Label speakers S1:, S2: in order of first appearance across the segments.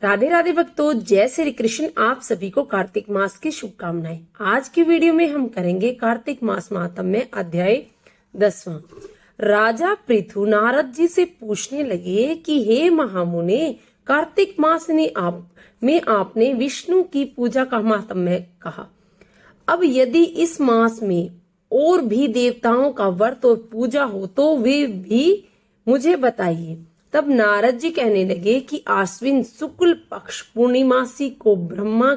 S1: राधे राधे भक्तों, जय श्री कृष्ण। आप सभी को कार्तिक मास की शुभकामनाएं। आज की वीडियो में हम करेंगे कार्तिक मास महात्म्य अध्याय 10वां। राजा पृथु नारद जी से पूछने लगे कि हे महामुने, कार्तिक मास में आपने विष्णु की पूजा का महात्म्य कहा। अब यदि इस मास में और भी देवताओं का व्रत और पूजा हो तो वे भी मुझे बताइए। तब नारद जी कहने लगे कि आश्विन शुक्ल पक्ष पूर्णिमासी को ब्रह्मा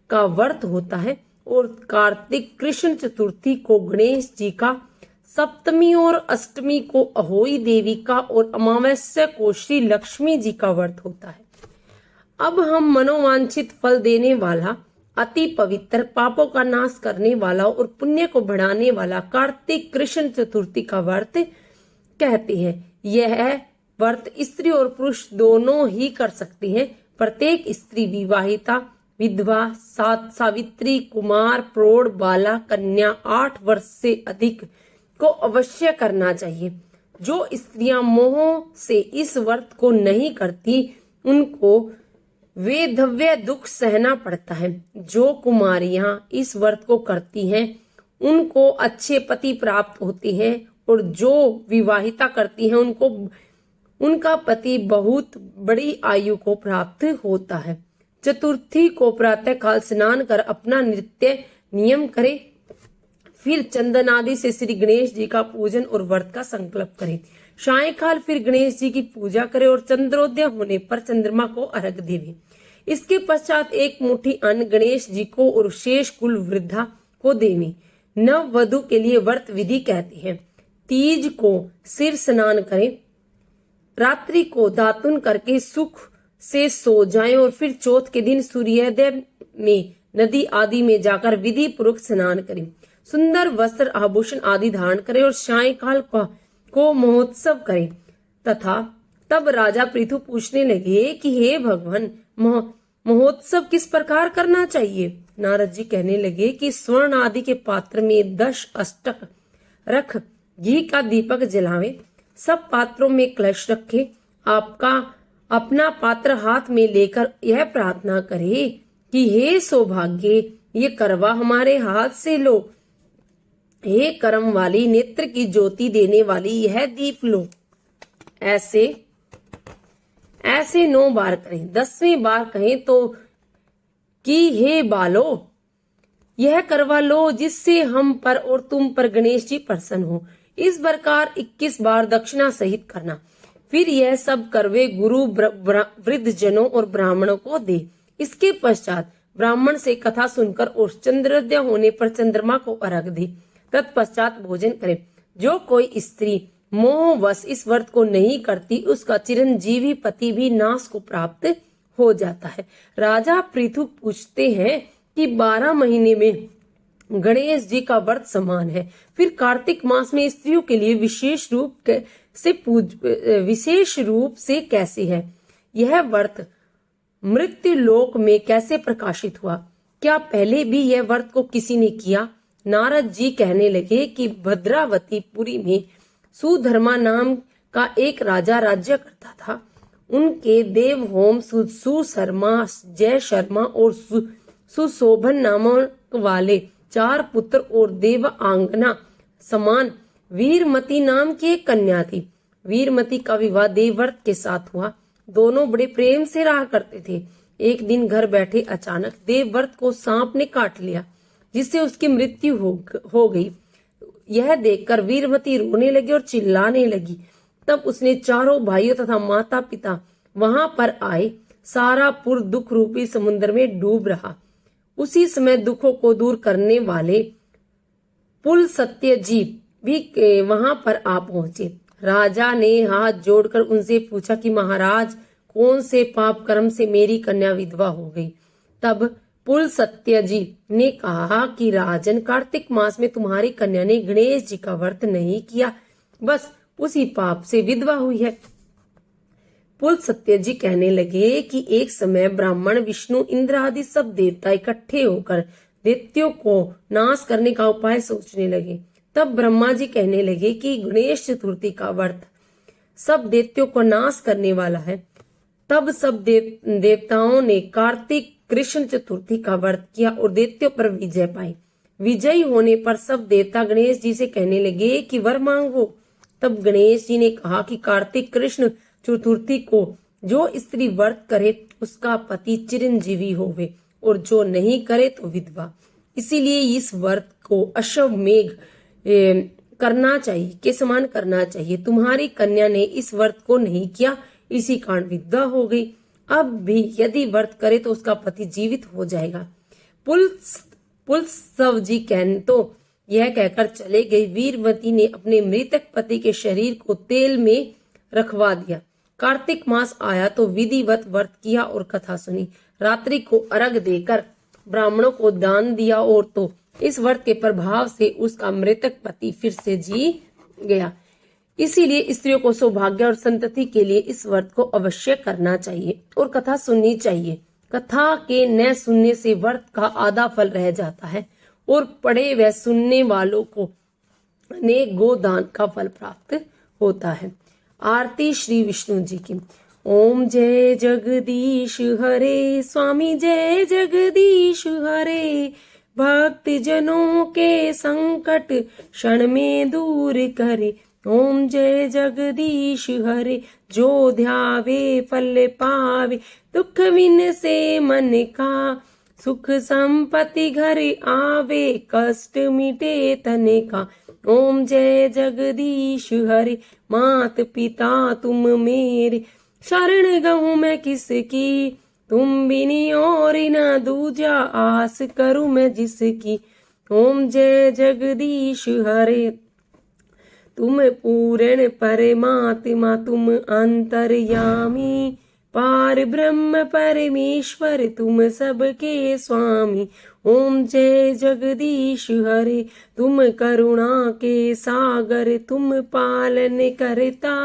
S1: का व्रत होता है और कार्तिक कृष्ण चतुर्थी को गणेश जी का, सप्तमी और अष्टमी को अहोई देवी का और अमावस्या को श्री लक्ष्मी जी का व्रत होता है। अब हम मनोवांछित फल देने वाला, अति पवित्र, पापों का नाश करने वाला और पुण्य को बढ़ाने वाला कार्तिक कृष्ण चतुर्थी का व्रत कहते हैं। यह व्रत स्त्री और पुरुष दोनों ही कर सकते हैं। प्रत्येक स्त्री विवाहिता, विधवा, सावित्री, कुमार, प्रौढ़, बाला, कन्या 8 वर्ष से अधिक को अवश्य करना चाहिए। जो स्त्रियां मोह से इस व्रत को नहीं करती उनको वेधव्य दुख सहना पड़ता है। जो कुमारियां इस व्रत को करती हैं उनको अच्छे पति प्राप्त होते हैं और जो विवाहिता करती हैं उनका पति बहुत बड़ी आयु को प्राप्त होता है। चतुर्थी को प्रातः काल स्नान कर अपना नित्य नियम करे, फिर चंदन आदि से श्री गणेश जी का पूजन और व्रत का संकल्प करे। सायंकाल फिर गणेश जी की पूजा करे और चंद्रोदय होने पर चंद्रमा को अर्घ देवे। इसके पश्चात एक मुट्ठी अन्न गणेश जी को और शेष कुल वृद्धा को देवे। नव वधु के लिए व्रत विधि कहते हैं। तीज को सिर स्नान करें, रात्रि को दातुन करके सुख से सो जाएं और फिर चौथ के दिन सूर्योदय में नदी आदि में जाकर विधि पूर्वक स्नान करें। सुंदर वस्त्र आभूषण आदि धारण करें और सायंकाल को महोत्सव करें। तथा तब राजा पृथु पूछने लगे कि हे भगवान, महोत्सव किस प्रकार करना चाहिए। नारद जी कहने लगे कि स्वर्ण आदि के पात्र में 10 अष्टक रख घी का दीपक जलावे, सब पात्रों में कलश रखे, आपका अपना पात्र हाथ में लेकर यह प्रार्थना करे कि हे सौभाग्य, ये करवा हमारे हाथ से लो। हे कर्म वाली, नेत्र की ज्योति देने वाली यह दीप लो। ऐसे 9 बार करें। 10वें बार कहें तो कि हे बालो, यह करवा लो जिससे हम पर और तुम पर गणेश जी प्रसन्न हो। इस प्रकार 21 बार दक्षिणा सहित करना। फिर यह सब करवे गुरु, वृद्ध जनों और ब्राह्मणों को दे। इसके पश्चात ब्राह्मण से कथा सुनकर और चंद्रोदय होने पर चंद्रमा को अर्घ दे। तत्पश्चात भोजन करे। जो कोई स्त्री मोहवश इस व्रत को नहीं करती उसका चिरंजीवी पति भी नाश को प्राप्त हो जाता है। राजा पृथु पूछते हैं कि 12 महीने में गणेश जी का व्रत समान है, फिर कार्तिक मास में स्त्रियों के लिए विशेष रूप से कैसे है। यह व्रत मृत्यु लोक में कैसे प्रकाशित हुआ? क्या पहले भी यह व्रत को किसी ने किया? नारद जी कहने लगे कि भद्रावती पुरी में सुधर्मा नाम का एक राजा राज्य करता था। उनके देवहोम सुशर्मा, जय शर्मा और सुशोभन नामक वाले 4 पुत्र और देवांगना समान वीरमती नाम की एक कन्या थी। वीरमती का विवाह देवव्रत के साथ हुआ। दोनों बड़े प्रेम से रहा करते थे। एक दिन घर बैठे अचानक देवव्रत को सांप ने काट लिया, जिससे उसकी मृत्यु हो गई। यह देखकर वीरमती रोने लगी और चिल्लाने लगी। तब उसने चारों भाइयों तथा माता पिता वहां पर आए। सारा पुर दुख रूपी समुद्र में डूब रहा। उसी समय दुखों को दूर करने वाले पुल सत्य जी भी वहां पर आ पहुंचे। राजा ने हाथ जोड़कर उनसे पूछा कि महाराज, कौन से पाप कर्म से मेरी कन्या विधवा हो गई। तब पुल सत्य जी ने कहा कि राजन, कार्तिक मास में तुम्हारी कन्या ने गणेश जी का व्रत नहीं किया, बस उसी पाप से विधवा हुई है। पुल सत्य जी कहने लगे कि एक समय ब्राह्मण, विष्णु, इंद्र आदि सब देवता इकट्ठे होकर दैत्यों को नाश करने का उपाय सोचने लगे। तब ब्रह्मा जी कहने लगे कि गणेश चतुर्थी का व्रत सब दैत्यों को नाश करने वाला है। तब सब देवताओं ने कार्तिक कृष्ण चतुर्थी का व्रत किया और दैत्यों पर विजय पाई। विजयी होने पर सब देवता गणेश जी से कहने लगे कि वर मांगो। तब गणेश जी ने कहा कि कार्तिक कृष्ण चतुर्थी को जो स्त्री व्रत करे उसका पति चिरंजीवी होवे और जो नहीं करे तो विधवा। इसीलिए इस व्रत को अश्वमेघ करना चाहिए के समान करना चाहिए। तुम्हारी कन्या ने इस व्रत को नहीं किया, इसी कारण विधवा हो गई। अब भी यदि व्रत करे तो उसका पति जीवित हो जाएगा। पुलस्त्य जी तो यह कहकर चले गए। वीरवती ने अपने मृतक पति के शरीर को तेल में रखवा दिया। कार्तिक मास आया तो विधिवत व्रत किया और कथा सुनी। रात्रि को अर्घ देकर ब्राह्मणों को दान दिया और तो इस व्रत के प्रभाव से उसका मृतक पति फिर से जी गया। इसीलिए स्त्रियों को सौभाग्य और संतति के लिए इस व्रत को अवश्य करना चाहिए और कथा सुननी चाहिए। कथा के न सुनने से व्रत का आधा फल रह जाता है और पढ़े व सुनने वालों को अनेक गोदान का फल प्राप्त होता है। आरती श्री विष्णु जी की। ओम जय जगदीश हरे, स्वामी जय जगदीश हरे। भक्त जनों के संकट क्षण में दूर करे। ओम जय जगदीश हरे, जो ध्यावे फल पावे। दुख विन से मन का, सुख संपत्ति घर आवे। कष्ट मिटे तन का। ओम जय जगदीश हरे, मात पिता तुम मेरे। शरण गहूं मैं किसकी, तुम बिनी और न दूजा। आस करूं मैं जिसकी। ओम जय जगदीश हरे, तुम पूर्ण परमात्मा तुम अंतर्यामी। पार ब्रह्म परमेश्वर तुम सबके स्वामी। ओम जय जगदीश हरे, तुम करुणा के सागर तुम पालन करता।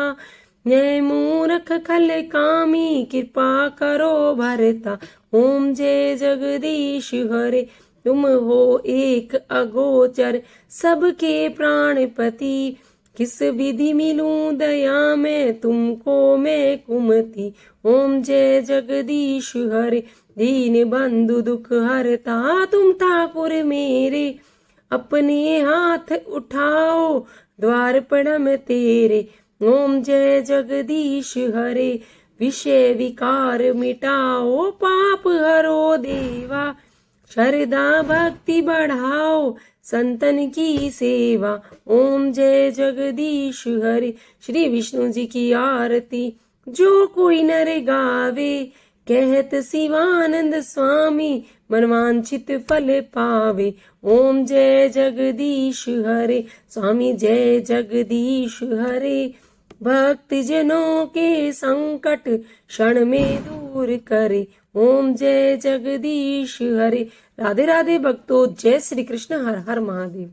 S1: न्याय मूर्ख खल कामी, कृपा करो भरता। ओम जय जगदीश हरे, तुम हो एक अगोचर सबके प्राणपति। किस विधि मिलूं दया में तुमको मैं कुमति। ओम जय जगदीश हरे, दीन बंधु दुख हरता तुम ठाकुर मेरे। अपने हाथ उठाओ द्वार पड़म तेरे। ओम जय जगदीश हरे, विषय विकार मिटाओ पाप हरो देवा। श्रद्धा भक्ति बढ़ाओ संतन की सेवा। ओम जय जगदीश हरे, श्री विष्णु जी की आरती। जो कोई नर गावे कहत शिवानंद स्वामी, मनवांछित फल पावे। ओम जय जगदीश हरे, स्वामी जय जगदीश हरे। भक्त जनों के संकट क्षण में दूर करे। ओम जय जगदीश हरे। राधे राधे भक्तों, जय श्री कृष्ण। हर हर महादेव।